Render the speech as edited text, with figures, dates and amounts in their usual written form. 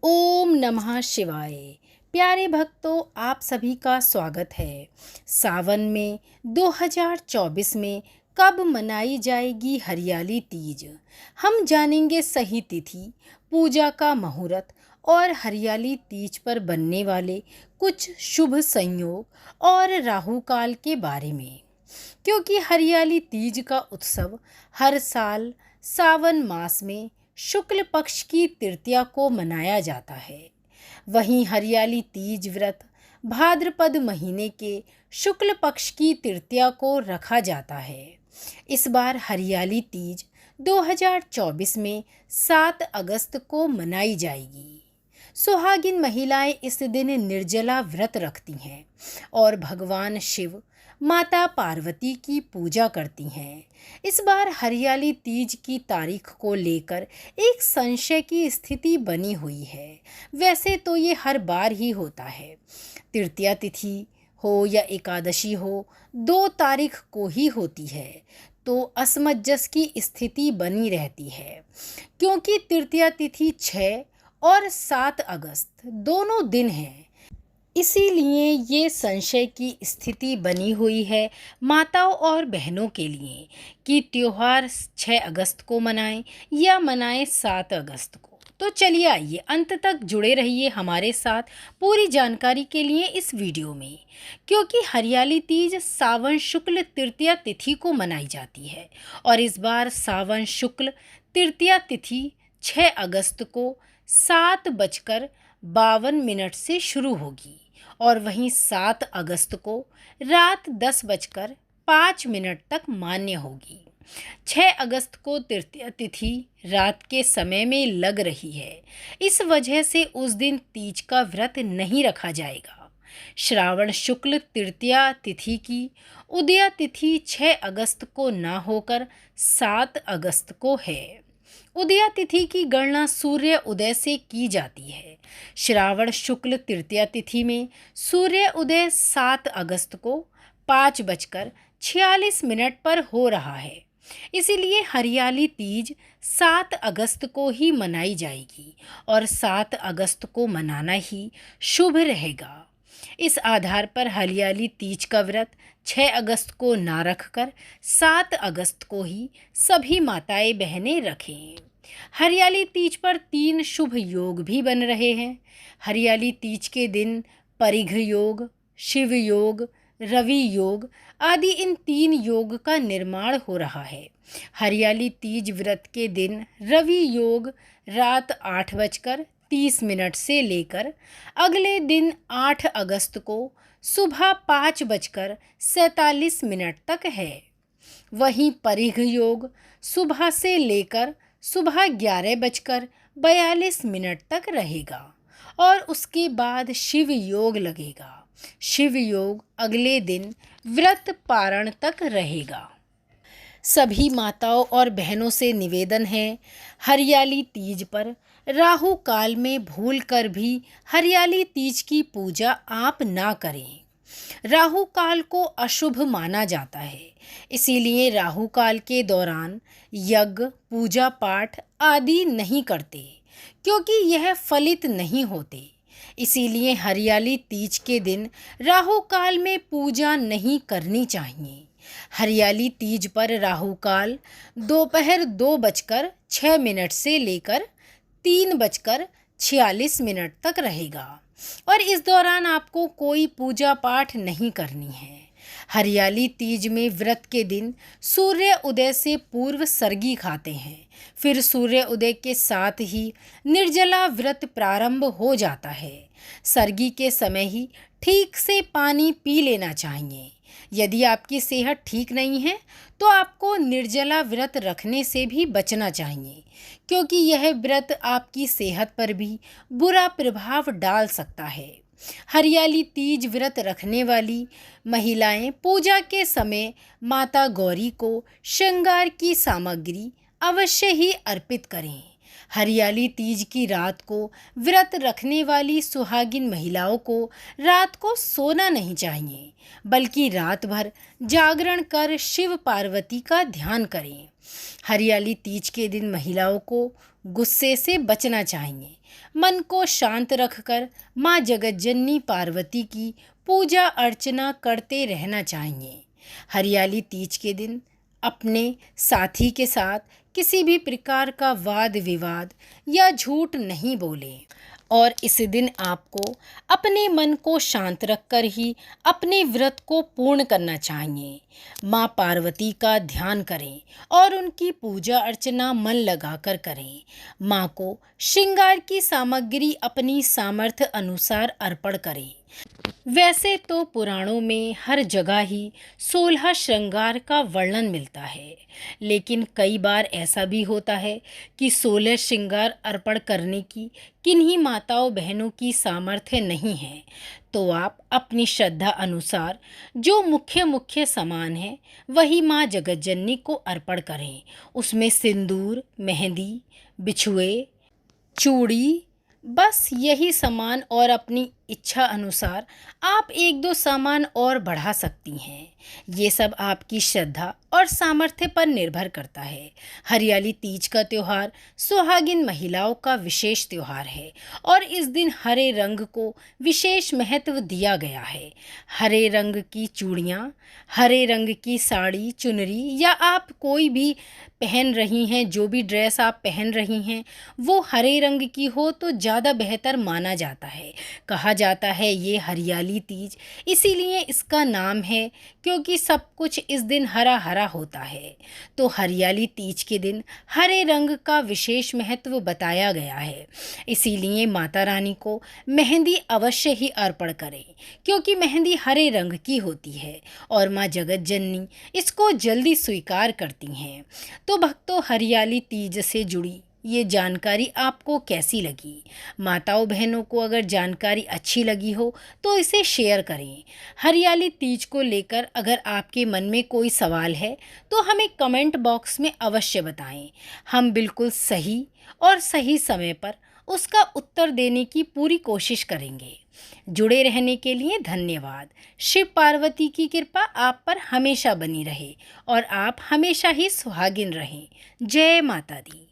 ओम नमः शिवाय। प्यारे भक्तों, आप सभी का स्वागत है। सावन में 2024 में कब मनाई जाएगी हरियाली तीज, हम जानेंगे सही तिथि, पूजा का मुहूर्त और हरियाली तीज पर बनने वाले कुछ शुभ संयोग और राहु काल के बारे में। क्योंकि हरियाली तीज का उत्सव हर साल सावन मास में शुक्ल पक्ष की तृतीया को मनाया जाता है। वहीं हरियाली तीज व्रत भाद्रपद महीने के शुक्ल पक्ष की तृतीया को रखा जाता है। इस बार हरियाली तीज 2024 में 7 अगस्त को मनाई जाएगी। सुहागिन महिलाएं इस दिन निर्जला व्रत रखती हैं और भगवान शिव माता पार्वती की पूजा करती हैं। इस बार हरियाली तीज की तारीख को लेकर एक संशय की स्थिति बनी हुई है। वैसे तो ये हर बार ही होता है, तृतीया तिथि हो या एकादशी हो, 2 तारीख को ही होती है, तो असमंजस की स्थिति बनी रहती है। क्योंकि तृतीया तिथि 6 और 7 अगस्त दोनों दिन हैं, इसीलिए ये संशय की स्थिति बनी हुई है माताओं और बहनों के लिए कि त्योहार 6 अगस्त को मनाएं या मनाएं 7 अगस्त को। तो चलिए आइए अंत तक जुड़े रहिए हमारे साथ पूरी जानकारी के लिए इस वीडियो में। क्योंकि हरियाली तीज सावन शुक्ल तृतीया तिथि को मनाई जाती है और इस बार सावन शुक्ल तृतीया तिथि 6 अगस्त को 7:52 से शुरू होगी और वहीं 7 अगस्त को रात 10:05 तक मान्य होगी। 6 अगस्त को तृतीया तिथि रात के समय में लग रही है, इस वजह से उस दिन तीज का व्रत नहीं रखा जाएगा। श्रावण शुक्ल तृतीया तिथि की उदया तिथि 6 अगस्त को न होकर 7 अगस्त को है। उदया तिथि की गणना सूर्य उदय से की जाती है। श्रावण शुक्ल तृतीया तिथि में सूर्य उदय 7 अगस्त को 5:46 पर हो रहा है। इसीलिए हरियाली तीज 7 अगस्त को ही मनाई जाएगी और 7 अगस्त को मनाना ही शुभ रहेगा। इस आधार पर हरियाली तीज का व्रत 6 अगस्त को ना रखकर 7 अगस्त को ही सभी माताएं बहनें रखें। हरियाली तीज पर 3 शुभ योग भी बन रहे हैं। हरियाली तीज के दिन परिघ योग, शिव योग, रवि योग आदि इन 3 योग का निर्माण हो रहा है। हरियाली तीज व्रत के दिन रवि योग रात 8:30 से लेकर अगले दिन 8 अगस्त को सुबह 5:47 तक है। वहीं परिघ योग सुबह से लेकर सुबह 11:42 तक रहेगा और उसके बाद शिव योग लगेगा। शिव योग अगले दिन व्रत पारण तक रहेगा। सभी माताओं और बहनों से निवेदन है, हरियाली तीज पर राहु काल में भूल कर भी हरियाली तीज की पूजा आप ना करें। राहु काल को अशुभ माना जाता है, इसीलिए राहु काल के दौरान यज्ञ, पूजा पाठ आदि नहीं करते, क्योंकि यह फलित नहीं होते। इसीलिए हरियाली तीज के दिन राहु काल में पूजा नहीं करनी चाहिए। हरियाली तीज पर राहु काल दोपहर 2:06 से लेकर 3:46 तक रहेगा और इस दौरान आपको कोई पूजा पाठ नहीं करनी है। हरियाली तीज में व्रत के दिन सूर्य उदय से पूर्व सर्गी खाते हैं, फिर सूर्य उदय के साथ ही निर्जला व्रत प्रारंभ हो जाता है। सर्गी के समय ही ठीक से पानी पी लेना चाहिए। यदि आपकी सेहत ठीक नहीं है तो आपको निर्जला व्रत रखने से भी बचना चाहिए, क्योंकि यह व्रत आपकी सेहत पर भी बुरा प्रभाव डाल सकता है। हरियाली तीज व्रत रखने वाली महिलाएं पूजा के समय माता गौरी को श्रृंगार की सामग्री अवश्य ही अर्पित करें। हरियाली तीज की रात को व्रत रखने वाली सुहागिन महिलाओं को रात को सोना नहीं चाहिए, बल्कि रात भर जागरण कर शिव पार्वती का ध्यान करें। हरियाली तीज के दिन महिलाओं को गुस्से से बचना चाहिए। मन को शांत रखकर माँ जगतजननी पार्वती की पूजा अर्चना करते रहना चाहिए। हरियाली तीज के दिन अपने साथी के साथ किसी भी प्रकार का वाद विवाद या झूठ नहीं बोलें और इस दिन आपको अपने मन को शांत रखकर ही अपने व्रत को पूर्ण करना चाहिए। माँ पार्वती का ध्यान करें और उनकी पूजा अर्चना मन लगाकर करें। माँ को श्रृंगार की सामग्री अपनी सामर्थ्य अनुसार अर्पण करें। वैसे तो पुराणों में हर जगह ही 16 श्रृंगार का वर्णन मिलता है, लेकिन कई बार ऐसा भी होता है कि 16 श्रृंगार अर्पण करने की किन्हीं माताओं बहनों की सामर्थ्य नहीं है, तो आप अपनी श्रद्धा अनुसार जो मुख्य मुख्य सामान है वही माँ जगतजननी को अर्पण करें। उसमें सिंदूर, मेहंदी, बिछुए, चूड़ी, बस यही सामान, और अपनी इच्छा अनुसार आप एक दो सामान और बढ़ा सकती हैं। ये सब आपकी श्रद्धा और सामर्थ्य पर निर्भर करता है। हरियाली तीज का त्यौहार सुहागिन महिलाओं का विशेष त्यौहार है और इस दिन हरे रंग को विशेष महत्व दिया गया है। हरे रंग की चूड़ियाँ, हरे रंग की साड़ी, चुनरी, या आप कोई भी पहन रही हैं, जो भी ड्रेस आप पहन रही हैं वो हरे रंग की हो तो ज़्यादा बेहतर माना जाता है। कहा जाता है ये हरियाली तीज इसीलिए इसका नाम है क्योंकि सब कुछ इस दिन हरा हरा होता है। तो हरियाली तीज के दिन हरे रंग का विशेष महत्व बताया गया है। इसीलिए माता रानी को मेहंदी अवश्य ही अर्पण करें क्योंकि मेहंदी हरे रंग की होती है और माँ जगत जननी इसको जल्दी स्वीकार करती हैं। तो भक्तों, हरियाली तीज से जुड़ी ये जानकारी आपको कैसी लगी? माताओं बहनों को अगर जानकारी अच्छी लगी हो तो इसे शेयर करें। हरियाली तीज को लेकर अगर आपके मन में कोई सवाल है तो हमें कमेंट बॉक्स में अवश्य बताएं। हम बिल्कुल सही और सही समय पर उसका उत्तर देने की पूरी कोशिश करेंगे। जुड़े रहने के लिए धन्यवाद। शिव पार्वती की कृपा आप पर हमेशा बनी रहे और आप हमेशा ही सुहागिन रहें। जय माता दी।